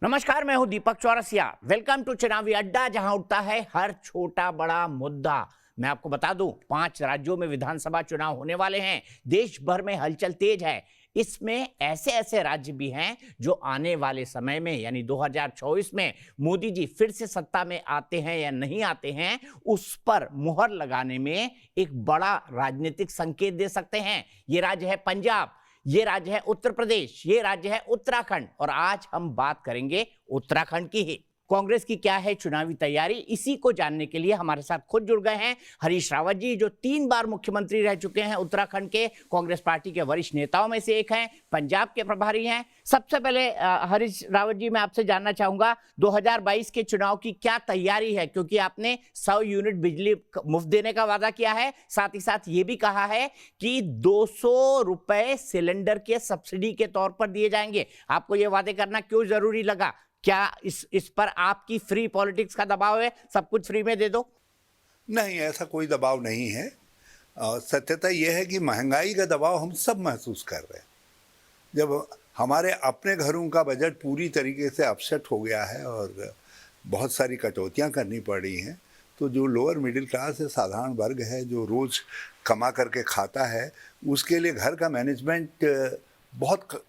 नमस्कार, मैं हूं दीपक चौरसिया। वेलकम टू चुनावी अड्डा, जहां उठता है हर छोटा बड़ा मुद्दा। मैं आपको बता दूं, 5 राज्यों में विधानसभा चुनाव होने वाले हैं। देश भर में हलचल तेज है। इसमें ऐसे ऐसे राज्य भी हैं जो आने वाले समय में यानी 2024 में मोदी जी फिर से सत्ता में आते हैं या नहीं आते हैं, उस पर मुहर लगाने में एक बड़ा राजनीतिक संकेत दे सकते हैं। ये राज्य है पंजाब, ये राज्य है उत्तर प्रदेश, ये राज्य है उत्तराखंड। और आज हम बात करेंगे उत्तराखंड की ही। कांग्रेस की क्या है चुनावी तैयारी, इसी को जानने के लिए हमारे साथ खुद जुड़ गए हैं हरीश रावत जी, जो 3 बार मुख्यमंत्री रह चुके हैं उत्तराखंड के। कांग्रेस पार्टी के वरिष्ठ नेताओं में से एक हैं, पंजाब के प्रभारी हैं। सबसे पहले हरीश रावत जी, मैं आपसे जानना चाहूंगा 2022 के चुनाव की क्या तैयारी है, क्योंकि आपने 100 यूनिट बिजली मुफ्त देने का वादा किया है, साथ ही साथ ये भी कहा है कि 200 रुपए सिलेंडर के सब्सिडी के तौर पर दिए जाएंगे। आपको ये वादे करना क्यों जरूरी लगा? क्या इस पर आपकी फ्री पॉलिटिक्स का दबाव है, सब कुछ फ्री में दे दो? नहीं, ऐसा कोई दबाव नहीं है। सत्यता यह है कि महंगाई का दबाव हम सब महसूस कर रहे हैं। जब हमारे अपने घरों का बजट पूरी तरीके से अपसेट हो गया है और बहुत सारी कटौतियां करनी पड़ रही हैं, तो जो लोअर मिडिल क्लास है, साधारण वर्ग है, जो रोज़ कमा करके खाता है, उसके लिए घर का मैनेजमेंट बहुत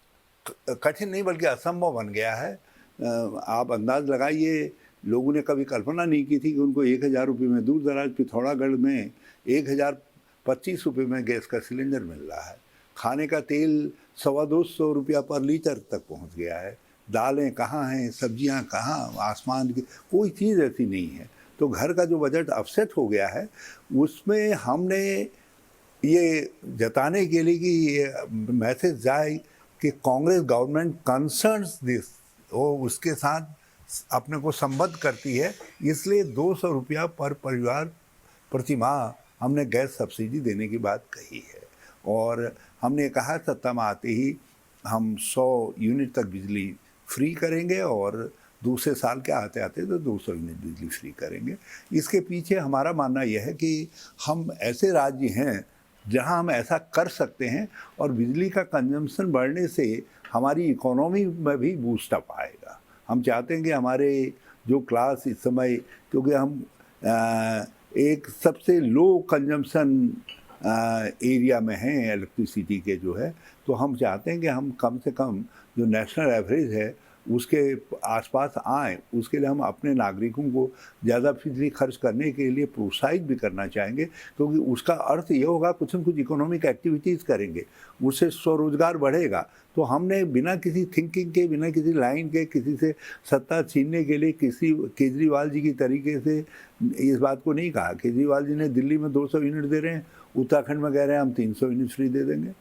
कठिन नहीं बल्कि असंभव बन गया है। आप अंदाज लगाइए, लोगों ने कभी कल्पना नहीं की थी कि उनको 1000 रुपये में, दूर दराज पिथौरागढ़ में 1025 रुपये में गैस का सिलेंडर मिल रहा है। खाने का तेल 125 रुपया पर लीटर तक पहुंच गया है। दालें कहाँ हैं, सब्जियां कहाँ, आसमान की कोई चीज़ ऐसी नहीं है। तो घर का जो बजट अपसेट हो गया है, उसमें हमने ये जताने के लिए कि ये मैसेज जाए कि कांग्रेस गवर्नमेंट कंसर्न्स दिस, वो उसके साथ अपने को संबद्ध करती है, इसलिए 200 रुपया पर परिवार प्रति माह हमने गैस सब्सिडी देने की बात कही है। और हमने कहा सत्ता में आते ही हम 100 यूनिट तक बिजली फ्री करेंगे और दूसरे साल के आते आते तो 200 यूनिट बिजली फ्री करेंगे। इसके पीछे हमारा मानना यह है कि हम ऐसे राज्य हैं जहां हम ऐसा कर सकते हैं और बिजली का कंजम्पशन बढ़ने से हमारी इकोनॉमी में भी बूस्ट अप आएगा। हम चाहते हैं कि हमारे जो क्लास इस समय, क्योंकि हम एक सबसे लो कंजम्पशन एरिया में हैं इलेक्ट्रिसिटी के जो है, तो हम चाहते हैं कि हम कम से कम जो नेशनल एवरेज है उसके आसपास आएँ। उसके लिए हम अपने नागरिकों को ज़्यादा बिजली खर्च करने के लिए प्रोत्साहित भी करना चाहेंगे, क्योंकि उसका अर्थ ये होगा कुछ न कुछ इकोनॉमिक एक्टिविटीज़ करेंगे, उससे स्वरोजगार बढ़ेगा। तो हमने बिना किसी थिंकिंग के, बिना किसी लाइन के, किसी से सत्ता छीनने के लिए, किसी केजरीवाल जी की तरीके से इस बात को नहीं कहा। केजरीवाल जी ने दिल्ली में 200 यूनिट दे रहे हैं, उत्तराखंड में कह रहे हैं हम 300 यूनिट फ्री दे देंगे।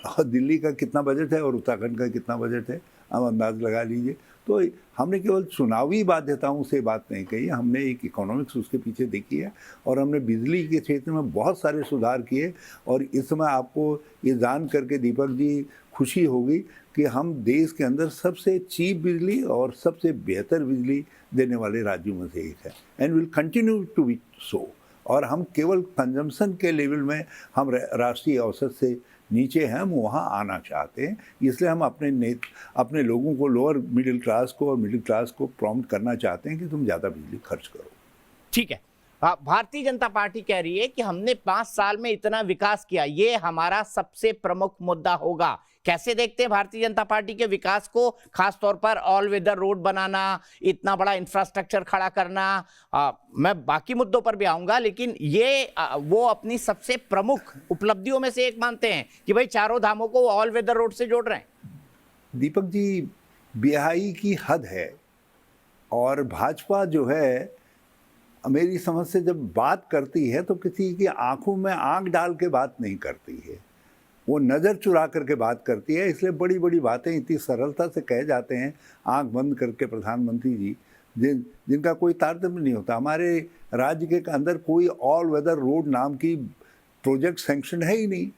और दिल्ली का कितना बजट है और उत्तराखंड का कितना बजट है, आप अंदाज लगा लीजिए। तो हमने केवल चुनावी बाध्यताओं से बात नहीं कही, हमने एक इकोनॉमिक्स उसके पीछे देखी है और हमने बिजली के क्षेत्र में बहुत सारे सुधार किए। और इस समय आपको ये जान करके दीपक जी खुशी होगी कि हम देश के अंदर सबसे चीप बिजली और सबसे बेहतर बिजली देने वाले राज्यों में से एक है, and will continue to be so. और हम केवल कंजम्पशन के लेवल में हम राष्ट्रीय औसत से नीचे हैं, हम वहाँ आना चाहते हैं। इसलिए हम अपने लोगों को, लोअर मिडिल क्लास को और मिडिल क्लास को प्रॉम्प्ट करना चाहते हैं कि तुम ज़्यादा बिजली खर्च करो। ठीक है। भारतीय जनता पार्टी कह रही है कि हमने 5 साल में इतना विकास किया, ये हमारा सबसे प्रमुख मुद्दा होगा। कैसे देखते हैं भारतीय जनता पार्टी के विकास को, खास तौर पर ऑल वेदर रोड बनाना, इतना बड़ा इंफ्रास्ट्रक्चर खड़ा करना? मैं बाकी मुद्दों पर भी आऊंगा, लेकिन ये वो अपनी सबसे प्रमुख उपलब्धियों में से एक मानते हैं कि भाई चारों धामों को ऑल वेदर रोड से जोड़ रहे हैं। दीपक जी, बेहाई की हद है। और भाजपा जो है, मेरी समझ से जब बात करती है तो किसी की आंखों में आंख डाल के बात नहीं करती है, वो नज़र चुरा करके बात करती है। इसलिए बड़ी बड़ी बातें इतनी सरलता से कहे जाते हैं आंख बंद करके प्रधानमंत्री जी, जिनका कोई तारतम्य नहीं होता। हमारे राज्य के अंदर कोई ऑल वेदर रोड नाम की प्रोजेक्ट सैंक्शन है ही नहीं।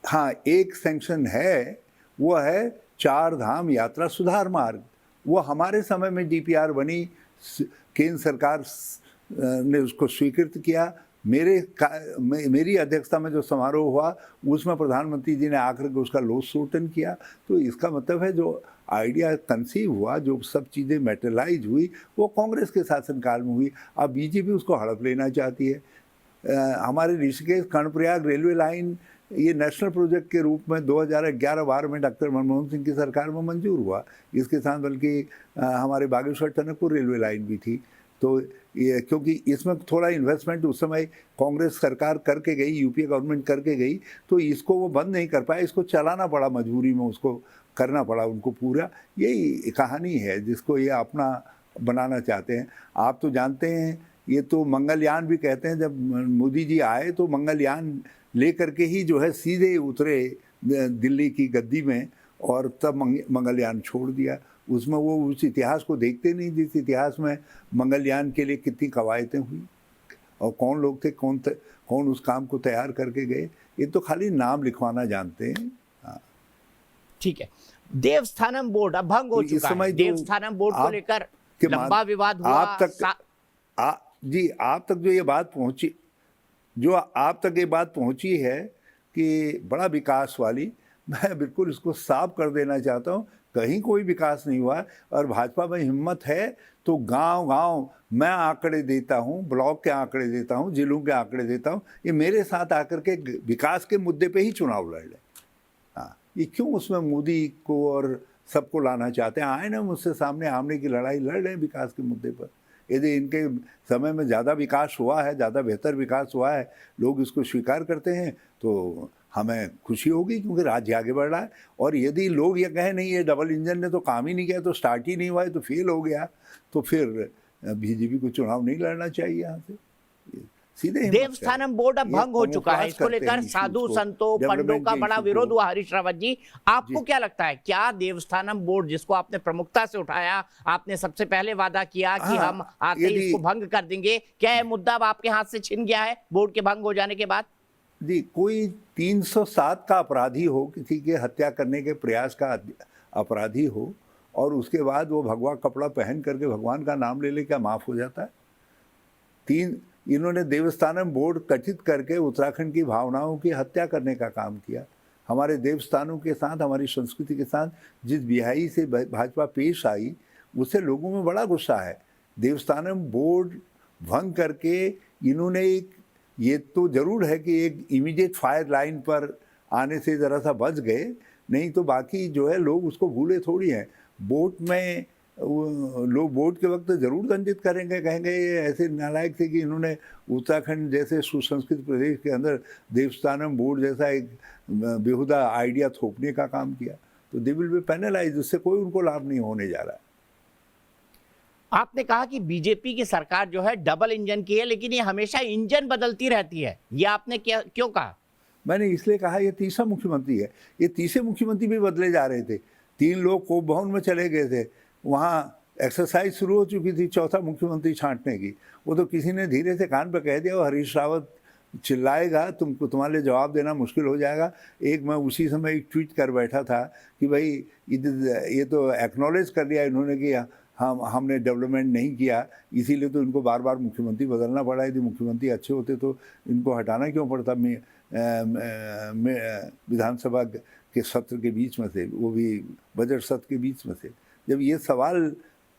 हाँ, एक सैंक्शन है, वो है 4 धाम यात्रा सुधार मार्ग। वो हमारे समय में डीपीआर बनी, केंद्र सरकार ने उसको स्वीकृत किया। मेरी अध्यक्षता में जो समारोह हुआ उसमें प्रधानमंत्री जी ने आकर के उसका लोकसूचन किया। तो इसका मतलब है जो आइडिया कंसीव हुआ, जो सब चीज़ें मेटेरियलाइज हुई, वो कांग्रेस के शासनकाल में हुई। अब बीजेपी उसको हड़प लेना चाहती है। हमारे ऋषिकेश कर्णप्रयाग रेलवे लाइन ये नेशनल प्रोजेक्ट के रूप में 2011-12 में डॉक्टर मनमोहन सिंह की सरकार में मंजूर हुआ। इसके साथ बल्कि हमारे बागेश्वर टनकपुर रेलवे लाइन भी थी। तो ये क्योंकि इसमें थोड़ा इन्वेस्टमेंट उस समय कांग्रेस सरकार करके गई, यूपीए गवर्नमेंट करके गई, तो इसको वो बंद नहीं कर पाए, इसको चलाना पड़ा, मजबूरी में उसको करना पड़ा उनको पूरा। यही कहानी है जिसको ये अपना बनाना चाहते हैं। आप तो जानते हैं, ये तो मंगलयान भी कहते हैं। जब मोदी जी आए तो मंगलयान लेकर के ही जो है सीधे उतरे दिल्ली की गद्दी में, और तब मंगलयान छोड़ दिया। उसमें वो उस इतिहास को देखते नहीं जिस इतिहास में मंगलयान के लिए कितनी कवायतें हुई और कौन लोग थे, कौन उस काम को तैयार करके गए। ये तो खाली नाम लिखवाना जानते हैं। हाँ। ठीक है, देवस्थानम बोर्ड अब भंग हो तो इस चुका है। समय जो देवस्थानम बोर्ड को आप लेकर के लंबा विवाद हुआ। आप तक जो ये बात पहुंची, जो आप तक ये बात पहुंची है कि बड़ा विकास वाली, मैं बिल्कुल इसको साफ कर देना चाहता हूं, कहीं कोई विकास नहीं हुआ। और भाजपा में हिम्मत है तो गांव गांव मैं आंकड़े देता हूं, ब्लॉक के आंकड़े देता हूं, जिलों के आंकड़े देता हूं, ये मेरे साथ आकर के विकास के मुद्दे पे ही चुनाव लड़ लें। हाँ, ये क्यों उसमें मोदी को और सबको लाना चाहते हैं? आए ना मुझसे सामने आमने की लड़ाई लड़ रहे हैं विकास के मुद्दे पर। यदि इनके समय में ज़्यादा विकास हुआ है, ज़्यादा बेहतर विकास हुआ है, लोग इसको स्वीकार करते हैं, तो हमें खुशी होगी, क्योंकि राज्य आगे बढ़ रहा है। और यदि लोग ये कहें नहीं ये डबल इंजन ने तो काम ही नहीं किया, तो स्टार्ट ही नहीं हुआ है, तो फेल हो गया, तो फिर बीजेपी को चुनाव नहीं लड़ना चाहिए यहाँ से। सीधे देवस्थानम बोर्ड अब भंग हो चुका है, इसको लेकर साधु संतों पंडों का बड़ा विरोध हुआ। हरीश रावत जी, आपको क्या लगता है, क्या देवस्थानम बोर्ड जिसको आपने प्रमुखता से उठाया, आपने सबसे पहले वादा किया कि हम आते ही इसको भंग कर देंगे, क्या यह मुद्दा अब आपके हाथ से छिन गया है बोर्ड के भंग हो जाने के बाद? जी, कोई 307 का अपराधी हो, किसी के हत्या करने के प्रयास का अपराधी हो, और उसके बाद वो भगवा कपड़ा पहन करके भगवान का नाम ले ले, क्या माफ हो जाता है? इन्होंने देवस्थानम बोर्ड गठित करके उत्तराखंड की भावनाओं की हत्या करने का काम किया। हमारे देवस्थानों के साथ, हमारी संस्कृति के साथ जिस बिहाई से भाजपा पेश आई, उससे लोगों में बड़ा गुस्सा है। देवस्थानम बोर्ड भंग करके इन्होंने ये तो जरूर है कि एक इमीडिएट फायर लाइन पर आने से ज़रा सा बच गए, नहीं तो बाकी जो है लोग उसको भूले थोड़ी हैं। वोट में लोग वोट के वक्त ज़रूर दंडित करेंगे, कहेंगे ये ऐसे नालायक थे कि इन्होंने उत्तराखंड जैसे सुसंस्कृत प्रदेश के अंदर देवस्थानम बोर्ड जैसा एक बेहुदा आइडिया थोपने का काम किया, तो दे विल बी पेनलाइज, उससे कोई उनको लाभ नहीं होने जा रहा है। आपने कहा कि बीजेपी की सरकार जो है डबल इंजन की है, लेकिन ये हमेशा इंजन बदलती रहती है, ये आपने क्यों कहा? मैंने इसलिए कहा ये तीसरा मुख्यमंत्री है। ये तीसरे मुख्यमंत्री भी बदले जा रहे थे। 3 लोग कोप भवन में चले गए थे, वहाँ एक्सरसाइज शुरू हो चुकी थी चौथा मुख्यमंत्री छांटने की। वो तो किसी ने धीरे से कान पर कह दिया, वो हरीश रावत चिल्लाएगा, तुम्हारे लिए जवाब देना मुश्किल हो जाएगा। मैं उसी समय एक ट्वीट कर बैठा था कि भाई ये तो एक्नॉलेज कर लिया इन्होंने कि हमने डेवलपमेंट नहीं किया, इसीलिए तो इनको बार बार मुख्यमंत्री बदलना पड़ा। यदि मुख्यमंत्री अच्छे होते तो इनको हटाना क्यों पड़ता विधानसभा के सत्र के बीच में से, वो भी बजट सत्र के बीच में से। जब ये सवाल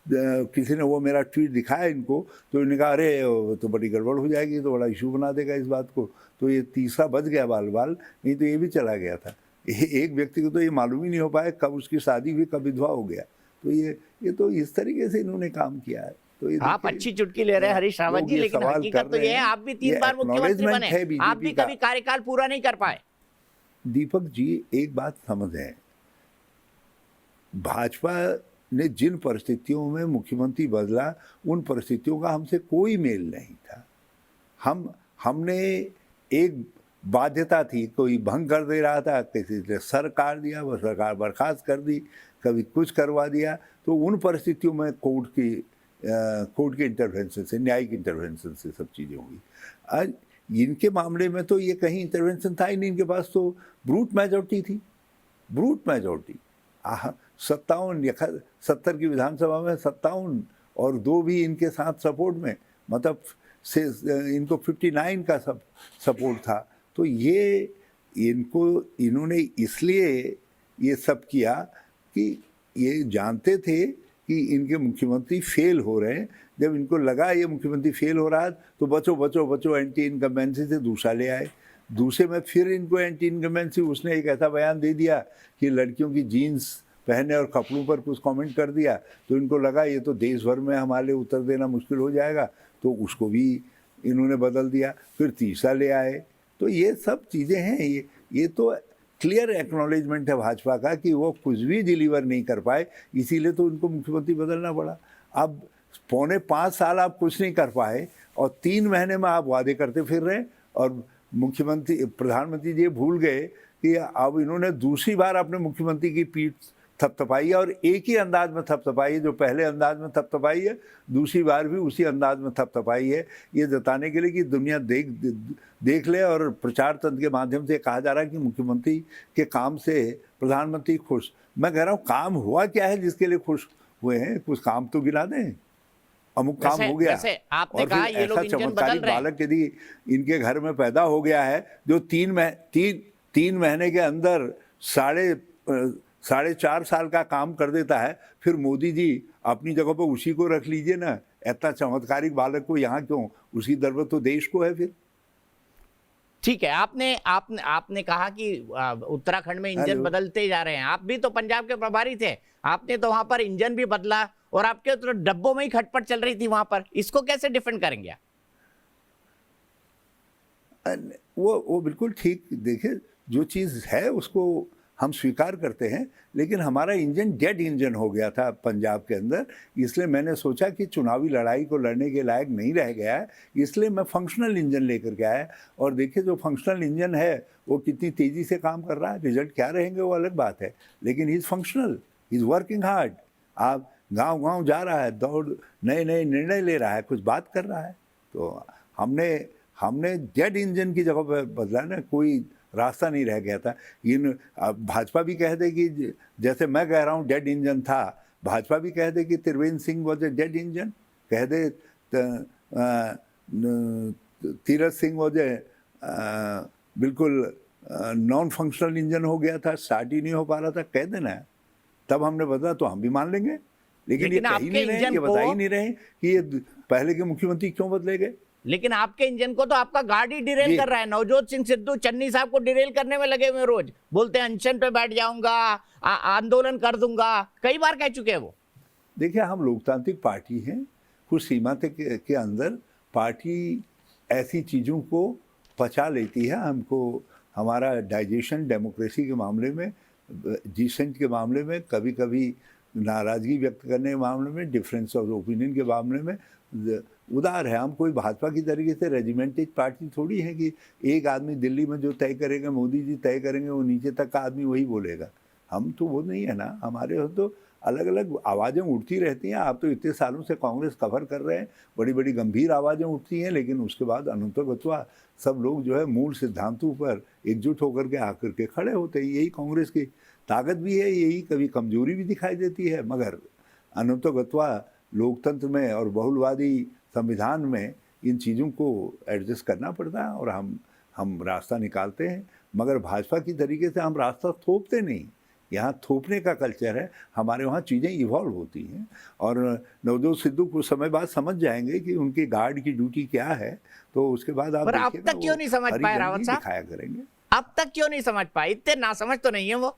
किसी ने वो मेरा ट्वीट दिखाया इनको, तो इन्होंने कहा अरे तो बड़ी गड़बड़ हो जाएगी, तो बड़ा इशू बना देगा इस बात को। तो ये तीसरा बच गया बाल, नहीं तो ये भी चला गया था। एक व्यक्ति को तो ये मालूम ही नहीं हो पाया कब उसकी शादी हुई, कब विधवा हो गया। तो ये तो इस तरीके से इन्होंने काम किया है। तो आप अच्छी चुटकी ले रहे हैं हरीश रावत जी, लेकिन हकीकत तो ये है आप भी 3 बार मुख्यमंत्री बने, आप भी कभी कार्यकाल पूरा नहीं कर पाए। दीपक जी, एक बात समझें, भाजपा ने जिन परिस्थितियों में मुख्यमंत्री बदला, उन परिस्थितियों का हमसे कोई मेल नहीं था। हमने एक बाध्यता थी, कोई भंग कर दे रहा था, किसी ने सर काट दिया, वो सरकार बर्खास्त कर दी, कभी कुछ करवा दिया, तो उन परिस्थितियों में कोर्ट के इंटरवेंशन से, न्यायिक इंटरवेंशन से सब चीज़ें हुई। आज इनके मामले में तो ये कहीं इंटरवेंशन था ही नहीं, इनके पास तो ब्रूट मेजॉरिटी थी, ब्रूट मेजॉरिटी। 70 की विधानसभा में 57 और 2 भी इनके साथ सपोर्ट में, मतलब से इनको 59 का सपोर्ट था। तो इन्होंने इसलिए ये सब किया कि ये जानते थे कि इनके मुख्यमंत्री फेल हो रहे हैं। जब इनको लगा ये मुख्यमंत्री फेल हो रहा है तो बचो बचो बचो एंटी इनकम्बेंसी से दूसरा ले आए। दूसरे में फिर इनको एंटी इनकम्बेंसी, उसने एक ऐसा बयान दे दिया कि लड़कियों की जीन्स पहने और कपड़ों पर कुछ कमेंट कर दिया, तो इनको लगा ये तो देश भर में हमारे लिए उत्तर देना मुश्किल हो जाएगा, तो उसको भी इन्होंने बदल दिया। फिर तीसरा ले आए। तो ये सब चीज़ें हैं, ये तो क्लियर एक्नॉलेजमेंट है भाजपा का कि वो कुछ भी डिलीवर नहीं कर पाए, इसीलिए तो उनको मुख्यमंत्री बदलना पड़ा। अब 4.25 साल आप कुछ नहीं कर पाए और 3 महीने में आप वादे करते फिर रहे, और मुख्यमंत्री प्रधानमंत्री जी भूल गए कि अब इन्होंने दूसरी बार अपने मुख्यमंत्री की पीठ थपथपाई है, और एक ही अंदाज में थपथपाई है, जो पहले अंदाज में थपथपाई है दूसरी बार भी उसी अंदाज में थपथपाई है, ये जताने के लिए कि दुनिया देख ले। और प्रचार तंत्र के माध्यम से कहा जा रहा है कि मुख्यमंत्री के काम से प्रधानमंत्री खुश। मैं कह रहा हूँ काम हुआ क्या है जिसके लिए खुश हुए हैं? कुछ काम तो गिना दें। अमुक काम हो गया, आपने और कहा फिर ये लोग ऐसा इंजन चमत्कारिक बदल रहे हैं। बालक यदि इनके घर में पैदा हो गया है जो 3 महीने के अंदर 4.5 साल का काम कर देता है, फिर मोदी जी अपनी जगह पर उसी को रख लीजिए ना। इतना चमत्कारिक बालक को यहाँ क्यों? उसकी जरूरत तो देश को है। फिर ठीक है, आपने कहा कि उत्तराखंड में इंजन बदलते जा रहे हैं। आप भी तो पंजाब के प्रभारी थे, आपने तो वहां पर इंजन भी बदला और आपके तो डब्बों में ही खटपट चल रही थी वहां पर। इसको कैसे डिफेंड करेंगे? वो बिल्कुल ठीक। देखिए, जो चीज़ है उसको हम स्वीकार करते हैं, लेकिन हमारा इंजन डेड इंजन हो गया था पंजाब के अंदर, इसलिए मैंने सोचा कि चुनावी लड़ाई को लड़ने के लायक नहीं रह गया है, इसलिए मैं फंक्शनल इंजन लेकर के आया। और देखिए, जो फंक्शनल इंजन है वो कितनी तेज़ी से काम कर रहा है। रिजल्ट क्या रहेंगे वो अलग बात है, लेकिन he is functional, he is working hard. आप गांव-गांव जा रहा है, दौड़ नए नए निर्णय ले रहा है, कुछ बात कर रहा है। तो हमने जेट इंजन की जगह पर बदला ना, कोई रास्ता नहीं रह गया था। भाजपा भी कह दे कि जैसे मैं कह रहा हूँ डेड इंजन था, भाजपा भी कह दे कि Trivendra Singh was a dead engine, कह दे तीरथ सिंह वॉज ए बिल्कुल नॉन फंक्शनल इंजन हो गया था, स्टार्ट ही नहीं हो पा रहा था, कह देना है। तब हमने बदला तो हम भी मान लेंगे, लेकिन ये कह ही नहीं रहे, ये बता ही नहीं रहे कि ये पहले के मुख्यमंत्री क्यों बदले गए। लेकिन आपके इंजन को तो आपका गाड़ी डिरेल कर रहा है। नवजोत सिंह सिद्धू चन्नी साहब को डिरेल करने में लगे हुए, रोज बोलते हैं अनशन पे बैठ जाऊंगा, आंदोलन कर दूंगा, कई बार कह चुके हैं वो। देखिए, हम लोकतांत्रिक पार्टी हैं, कुछ सीमा के अंदर पार्टी ऐसी चीज़ों को पचा लेती है। हमको हमारा डाइजेशन डेमोक्रेसी के मामले में, डिसेंट के मामले में, कभी कभी नाराज़गी व्यक्त करने के मामले में, डिफरेंस ऑफ ओपिनियन के मामले में उदार है। हम कोई भाजपा की तरीके से रेजिमेंटेड पार्टी थोड़ी है कि एक आदमी दिल्ली में जो तय करेगा, मोदी जी तय करेंगे, वो नीचे तक का आदमी वही बोलेगा। हम तो वो नहीं है ना, हमारे यहाँ तो अलग अलग आवाज़ें उठती रहती हैं। आप तो इतने सालों से कांग्रेस कवर कर रहे हैं, बड़ी बड़ी गंभीर आवाज़ें उठती हैं, लेकिन उसके बाद अनंतगत्वा सब लोग जो है मूल सिद्धांतों पर एकजुट होकर के आकर के खड़े होते हैं। यही कांग्रेस की ताकत भी है, यही कभी कमजोरी भी दिखाई देती है, मगर अनंतगत्वा लोकतंत्र में और बहुलवादी संविधान में इन चीज़ों को एडजस्ट करना पड़ता है और हम रास्ता निकालते हैं। मगर भाजपा की तरीके से हम रास्ता थोपते नहीं, यहाँ थोपने का कल्चर है। हमारे वहाँ चीज़ें इवॉल्व होती हैं और नवजोत सिद्धू कुछ समय बाद समझ जाएंगे कि उनके गार्ड की ड्यूटी क्या है, तो उसके बाद आप अब तक क्यों नहीं समझ पाए रावत साहब? दिखाया करेंगे। अब तक क्यों नहीं समझ पाए? इतने नासमझ तो नहीं है वो।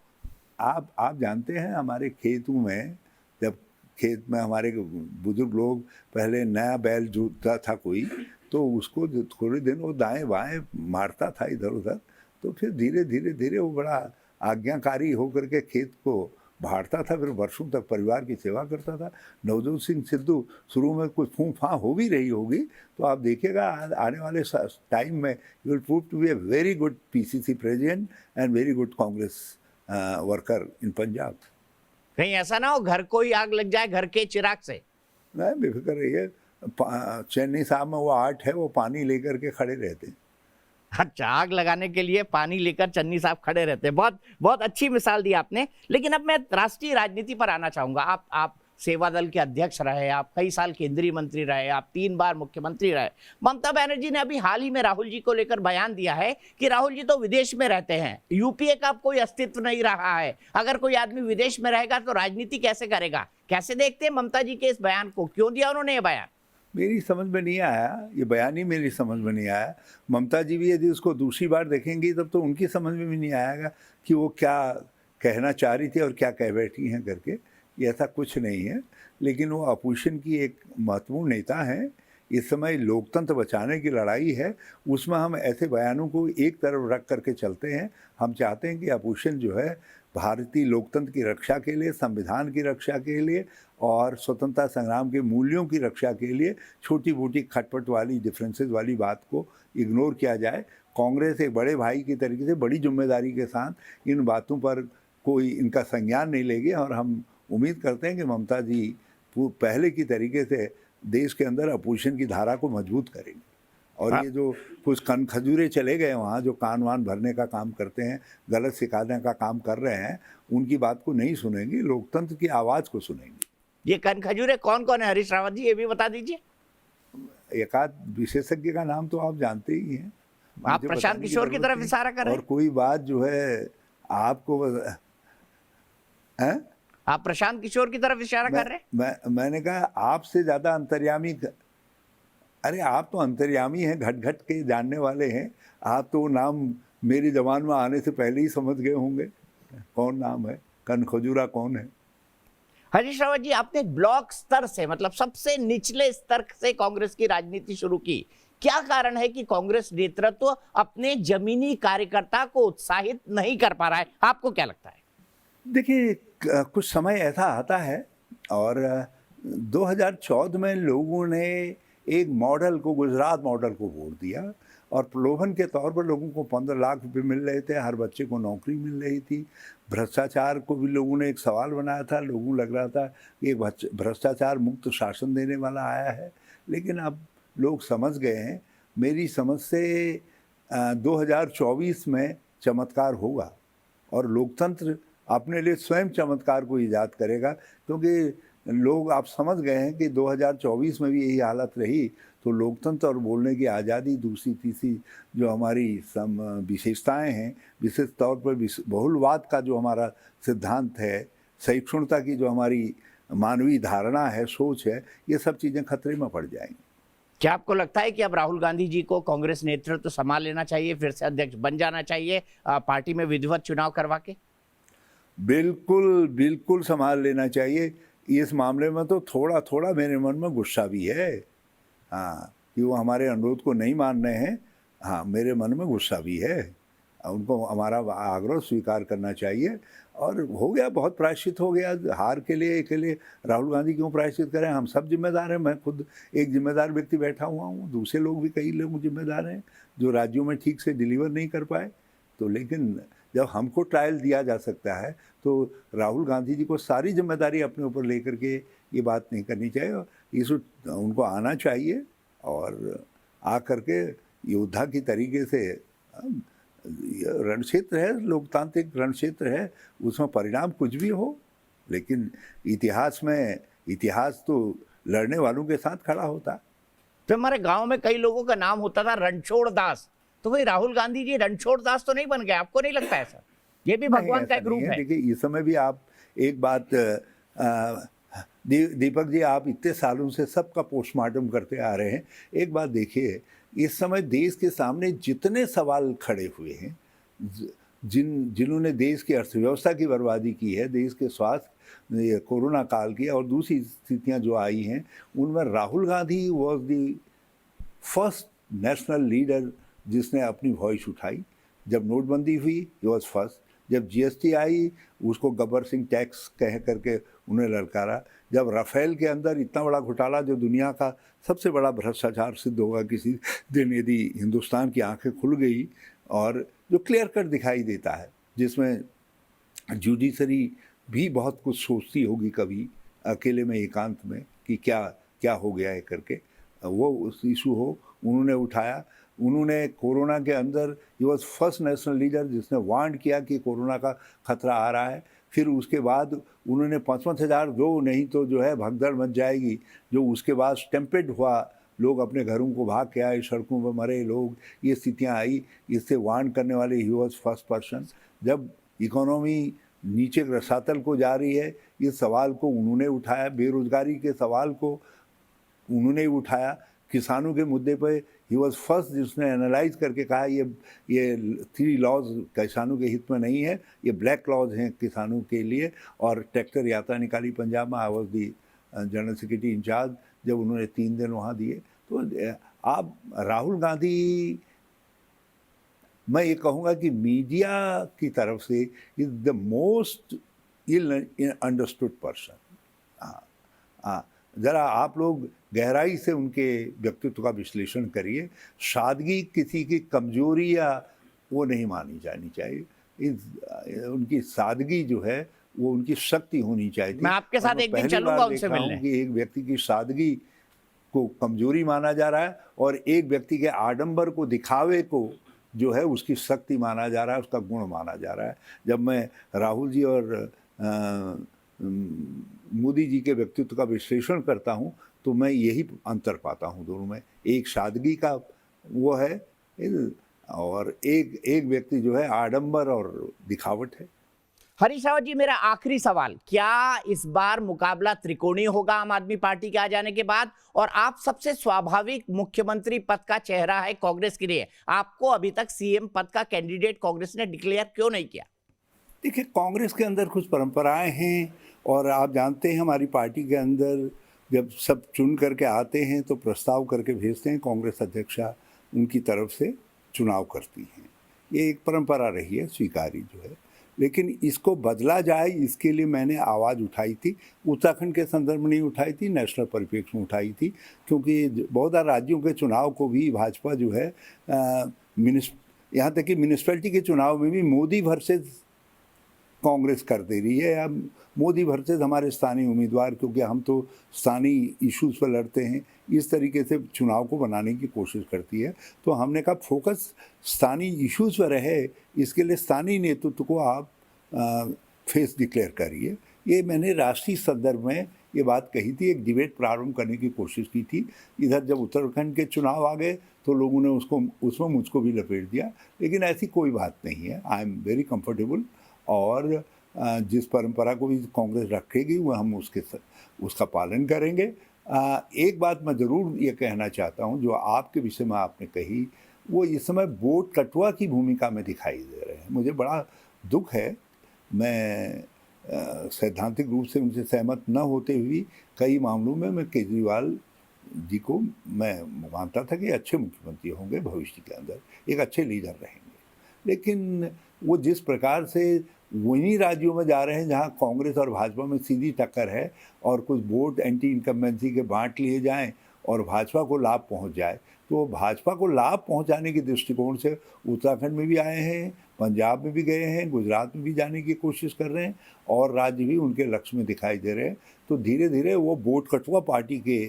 आप जानते हैं, हमारे खेतों में जब खेत में हमारे बुजुर्ग लोग पहले नया बैल जोतता था कोई, तो उसको थोड़े दिन वो दाएं बाएं मारता था इधर उधर, तो फिर धीरे धीरे धीरे वो बड़ा आज्ञाकारी होकर के खेत को भाड़ता था, फिर वर्षों तक परिवार की सेवा करता था। नवजोत सिंह सिद्धू शुरू में कुछ फूं फां हो भी रही होगी, तो आप देखिएगा आने वाले टाइम में you will prove to be a very good PCC president and very good Congress worker in Punjab. कहीं ऐसा ना हो घर को ही आग लग जाए घर के चिराग से? नहीं, बेफिक्र रहिए। चेन्नई साहब में वो आर्ट है, वो पानी लेकर के खड़े रहते हैं। अच्छा, आग लगाने के लिए पानी लेकर चन्नी साहब खड़े रहते हैं। बहुत बहुत अच्छी मिसाल दी आपने। लेकिन अब मैं राष्ट्रीय राजनीति पर आना चाहूंगा। आप सेवा दल के अध्यक्ष रहे, आप कई साल केंद्रीय मंत्री रहे, आप 3 बार मुख्यमंत्री रहे। ममता बनर्जी ने अभी हाल ही में राहुल जी को लेकर बयान दिया है कि राहुल जी तो विदेश में रहते हैं, यूपीए का कोई अस्तित्व नहीं रहा है, अगर कोई आदमी विदेश में रहेगा तो राजनीति कैसे करेगा। कैसे देखते हैं ममता जी के इस बयान को, क्यों दिया उन्होंने ये बयान? मेरी समझ में नहीं आया, ये बयान ही मेरी समझ में नहीं आया। ममता जी भी यदि उसको दूसरी बार देखेंगी तब तो उनकी समझ में भी नहीं आएगा कि वो क्या कहना चाह रही थी और क्या कह बैठी हैं करके। ये ऐसा कुछ नहीं है, लेकिन वो अपोजिशन की एक महत्वपूर्ण नेता हैं। इस समय लोकतंत्र बचाने की लड़ाई है, उसमें हम ऐसे बयानों को एक तरफ रख करके चलते हैं। हम चाहते हैं कि अपोजिशन जो है भारतीय लोकतंत्र की रक्षा के लिए, संविधान की रक्षा के लिए और स्वतंत्रता संग्राम के मूल्यों की रक्षा के लिए छोटी मोटी खटपट वाली डिफरेंसेस वाली बात को इग्नोर किया जाए। कांग्रेस एक बड़े भाई की तरीके से बड़ी जिम्मेदारी के साथ इन बातों पर कोई इनका संज्ञान नहीं लेगी और हम उम्मीद करते हैं कि ममता जी पहले की तरीके से देश के अंदर अपोजिशन की धारा को मजबूत करेंगे। और ये जो कुछ कन खजूरे चले गए वहाँ, जो कान वान भरने का काम करते हैं, गलत सिखाने का काम कर रहे हैं, उनकी बात को नहीं सुनेंगी, लोकतंत्र की आवाज़ को सुनेंगी। ये कन खजूरे कौन कौन है हरीश रावत जी, ये भी बता दीजिए। एकाध विशेषज्ञ का नाम तो आप जानते ही हैं। आप प्रशांत किशोर की तरफ इशारा कर रहे हैं। और कोई बात जो है आपको हैं? आप प्रशांत किशोर की तरफ इशारा कर रहे हैं। मैंने कहा आपसे ज़्यादा अंतर्यामी, अरे आप तो अंतर्यामी हैं, घट घट के जानने वाले हैं। आप तो वो नाम मेरी जबान में आने से पहले ही समझ गए होंगे कौन नाम है, कन खजूरा कौन है। हरीश रावत जी, आपने ब्लॉक स्तर से, मतलब सबसे निचले स्तर से कांग्रेस की राजनीति शुरू की। क्या कारण है कि कांग्रेस नेतृत्व अपने जमीनी कार्यकर्ता को उत्साहित नहीं कर पा रहा है, आपको क्या लगता है? देखिए, कुछ समय ऐसा आता है और 2014 में लोगों ने एक मॉडल को, गुजरात मॉडल को वोट दिया और प्रलोभन के तौर पर लोगों को 15 लाख रुपए मिल रहे थे, हर बच्चे को नौकरी मिल रही थी। भ्रष्टाचार को भी लोगों ने एक सवाल बनाया था, लोगों को लग रहा था कि एक भ्रष्टाचार मुक्त शासन देने वाला आया है। लेकिन अब लोग समझ गए हैं, मेरी समझ से 2024 में चमत्कार होगा और लोकतंत्र अपने लिए स्वयं चमत्कार को ईजाद करेगा, क्योंकि लोग आप समझ गए हैं कि 2024 में भी यही हालत रही तो लोकतंत्र और बोलने की आज़ादी, दूसरी तीसरी जो हमारी विशेषताएं हैं, विशेष तौर पर बहुलवाद का जो हमारा सिद्धांत है, सहिष्णुता की जो हमारी मानवीय धारणा है, सोच है, ये सब चीज़ें खतरे में पड़ जाएंगी। क्या आपको लगता है कि अब राहुल गांधी जी को कांग्रेस नेतृत्व संभाल लेना चाहिए, फिर से अध्यक्ष बन जाना चाहिए पार्टी में विधिवत चुनाव करवा के? बिल्कुल बिल्कुल संभाल लेना चाहिए। इस मामले में तो थोड़ा थोड़ा मेरे मन में गुस्सा भी है, हाँ, कि वो हमारे अनुरोध को नहीं मान रहे हैं। हाँ, मेरे मन में गुस्सा भी है, उनको हमारा आग्रह स्वीकार करना चाहिए। और हो गया, बहुत प्रायश्चित हो गया, हार के लिए राहुल गांधी क्यों प्रायश्चित करें, हम सब जिम्मेदार हैं। मैं खुद एक जिम्मेदार व्यक्ति बैठा हुआ हूँ, दूसरे लोग भी, कई लोग जिम्मेदार हैं जो राज्यों में ठीक से डिलीवर नहीं कर पाए। तो लेकिन जब हमको ट्रायल दिया जा सकता है तो राहुल गांधी जी को सारी जिम्मेदारी अपने ऊपर लेकर के ये बात नहीं करनी चाहिए। इस उनको आना चाहिए और आ करके योद्धा की तरीके से, रण क्षेत्र है, लोकतांत्रिक रण क्षेत्र है, उसमें परिणाम कुछ भी हो, लेकिन इतिहास तो लड़ने वालों के साथ खड़ा होता। तो हमारे गांव में कई लोगों का नाम होता था रणछोड़ दास, तो भाई राहुल गांधी जी रणछोड़ दास तो नहीं बन गए, आपको नहीं लगता है सर? ये भी भगवान का एक रूप है। देखिए, इस समय भी आप एक बात, दीपक जी, आप इतने सालों से सबका पोस्टमार्टम करते आ रहे हैं। एक बात देखिए, इस समय देश के सामने जितने सवाल खड़े हुए हैं, जिन्होंने देश की अर्थव्यवस्था की बर्बादी की है, देश के स्वास्थ्य, कोरोना काल की और दूसरी स्थितियां जो आई हैं, उनमें Rahul Gandhi was the first national leader जिसने अपनी वॉइस उठाई। जब नोटबंदी हुई, ही वॉज फर्स्ट। जब जीएसटी आई, उसको गब्बर सिंह टैक्स कह करके उन्हें ललकारा। जब राफेल के अंदर इतना बड़ा घोटाला, जो दुनिया का सबसे बड़ा भ्रष्टाचार सिद्ध होगा किसी दिन, यदि हिंदुस्तान की आंखें खुल गई, और जो क्लियर कट दिखाई देता है, जिसमें जुडिशरी भी बहुत कुछ सोचती होगी कभी अकेले में, एकांत में, कि क्या क्या हो गया है करके, वो उस इशू हो, उन्होंने उठाया। उन्होंने कोरोना के अंदर, he was first national leader जिसने वार्न किया कि कोरोना का खतरा आ रहा है। फिर उसके बाद उन्होंने 55,000 दो, नहीं तो जो है भगदड़ मच जाएगी। जो उसके बाद स्टैम्पेड हुआ, लोग अपने घरों को भाग के आए, सड़कों पर मरे लोग, ये स्थितियाँ आई। इससे वार्न करने वाले ही वॉज फर्स्ट पर्सन। जब इकोनॉमी नीचे रसातल को जा रही है, इस सवाल को उन्होंने उठाया, बेरोजगारी के सवाल को उन्होंने उठाया, किसानों के मुद्दे पर ही वॉज फर्स्ट जिसने एनालाइज करके कहा ये 3 लॉज किसानों के हित में नहीं है, ये ब्लैक लॉज हैं किसानों के लिए। और ट्रैक्टर यात्रा निकाली पंजाब में। I was the general secretary incharge जब उन्होंने 3 दिन वहाँ दिए। तो आप राहुल गांधी, मैं ये कहूँगा कि मीडिया की तरफ से is the most ill understood person. हाँ, ज़रा आप लोग गहराई से उनके व्यक्तित्व का विश्लेषण करिए। सादगी किसी की कमजोरी या वो नहीं मानी जानी चाहिए। उनकी सादगी जो है वो उनकी शक्ति होनी चाहिए। मैं आपके साथ एक दिन चलूंगा उनसे मिलने। कि एक व्यक्ति की सादगी को कमजोरी माना जा रहा है और एक व्यक्ति के आडंबर को, दिखावे को जो है उसकी शक्ति माना जा रहा है, उसका गुण माना जा रहा है। जब मैं राहुल जी और मोदी जी के व्यक्तित्व का विश्लेषण करता हूँ तो मैं यही अंतर पाता हूँ दोनों में। एक सादगी का वो है और एक व्यक्ति जो है आडंबर और दिखावट है। हरीश रावत जी, मेरा आखिरी सवाल, क्या इस बार मुकाबला त्रिकोणीय होगा आम आदमी पार्टी के आ जाने के बाद? और आप सबसे स्वाभाविक मुख्यमंत्री पद का चेहरा है कांग्रेस के लिए, आपको अभी तक सीएम पद का कैंडिडेट कांग्रेस ने डिक्लेयर क्यों नहीं किया? देखिए, कांग्रेस के अंदर कुछ परंपराएं हैं और आप जानते हैं हमारी पार्टी के अंदर जब सब चुन करके आते हैं तो प्रस्ताव करके भेजते हैं, कांग्रेस अध्यक्षा उनकी तरफ से चुनाव करती हैं। ये एक परंपरा रही है, स्वीकारी जो है। लेकिन इसको बदला जाए, इसके लिए मैंने आवाज़ उठाई थी। उत्तराखंड के संदर्भ में नहीं उठाई थी, नेशनल परिप्रेक्ष्य में उठाई थी, क्योंकि बहुत सारे राज्यों के चुनाव को भी भाजपा जो है यहाँ तक कि म्यूनिसिपैलिटी के चुनाव में भी मोदी वर्सेस कांग्रेस कर दे रही है। अब मोदी वर्सेस हमारे स्थानीय उम्मीदवार, क्योंकि हम तो स्थानीय इश्यूज़ पर लड़ते हैं, इस तरीके से चुनाव को बनाने की कोशिश करती है। तो हमने कहा फोकस स्थानीय इश्यूज़ पर रहे, इसके लिए स्थानीय नेतृत्व को आप फेस डिक्लेयर करिए। ये मैंने राष्ट्रीय संदर्भ में ये बात कही थी, एक डिबेट प्रारंभ करने की कोशिश की थी। इधर जब उत्तराखंड के चुनाव आ गए तो लोगों ने उसमें मुझको भी लपेट दिया, लेकिन ऐसी कोई बात नहीं है। आई एम वेरी कंफर्टेबल और जिस परंपरा को भी कांग्रेस रखेगी वो हम उसका पालन करेंगे। एक बात मैं ज़रूर ये कहना चाहता हूँ, जो आपके विषय में आपने कही, वो इस समय वोट कटुआ की भूमिका में दिखाई दे रहे हैं। मुझे बड़ा दुख है। मैं सैद्धांतिक रूप से उनसे सहमत न होते हुए कई मामलों में मैं केजरीवाल जी को मैं मानता था कि अच्छे मुख्यमंत्री होंगे, भविष्य के अंदर एक अच्छे लीडर रहेंगे। लेकिन वो जिस प्रकार से वहीं राज्यों में जा रहे हैं जहां कांग्रेस और भाजपा में सीधी टक्कर है और कुछ वोट एंटी इनकम्बेंसी के बांट लिए जाएं और भाजपा को लाभ पहुंच जाए, तो भाजपा को लाभ पहुंचाने के दृष्टिकोण से उत्तराखंड में भी आए हैं, पंजाब में भी गए हैं, गुजरात में भी जाने की कोशिश कर रहे हैं और राज्य भी उनके लक्ष्य में दिखाई दे रहे हैं। तो धीरे धीरे वो वोट कटुआ पार्टी के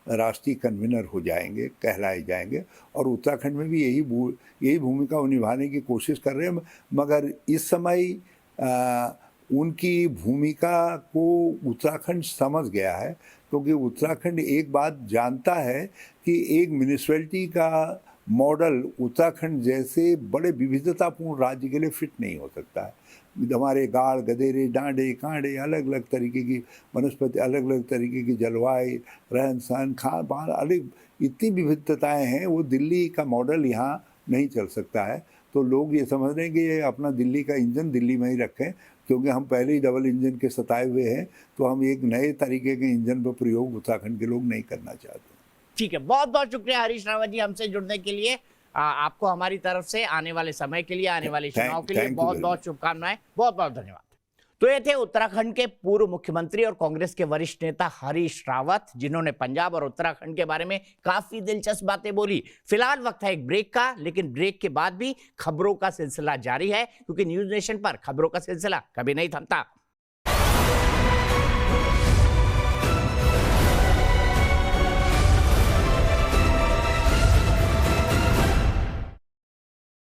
राष्ट्रीय कन्वीनर हो जाएंगे, कहलाए जाएंगे और उत्तराखंड में भी यही भूमिका निभाने की कोशिश कर रहे हैं। मगर इस समय उनकी भूमिका को उत्तराखंड समझ गया है, क्योंकि उत्तराखंड एक बात जानता है कि एक म्यूनिसिपैलिटी का मॉडल उत्तराखंड जैसे बड़े विविधतापूर्ण राज्य के लिए फिट नहीं हो सकता है। हमारे गाड़ गधेरे, डांडे कांडे, अलग अलग तरीके की वनस्पति, अलग अलग तरीके की जलवायु, रहन सहन, खान पान, अलग इतनी विविधताएं हैं, वो दिल्ली का मॉडल यहाँ नहीं चल सकता है। तो लोग ये समझ रहे हैं कि ये अपना दिल्ली का इंजन दिल्ली में ही रखें, क्योंकि हम पहले ही डबल इंजन के सताए हुए हैं, तो हम एक नए तरीके के इंजन पर प्रयोग उत्तराखंड के लोग नहीं करना चाहते। ठीक है, बहुत बहुत शुक्रिया हरीश रावत जी हमसे जुड़ने के लिए। आपको हमारी तरफ से आने वाले समय के लिए, आने वाले चुनाव के लिए बहुत बहुत शुभकामनाएं, बहुत बहुत धन्यवाद। तो ये थे उत्तराखंड के पूर्व मुख्यमंत्री और कांग्रेस के वरिष्ठ नेता हरीश रावत, जिन्होंने पंजाब और उत्तराखंड के बारे में काफी दिलचस्प बातें बोली। फिलहाल वक्त है एक ब्रेक का, लेकिन ब्रेक के बाद भी खबरों का सिलसिला जारी है, क्योंकि न्यूज नेशन पर खबरों का सिलसिला कभी नहीं थमता।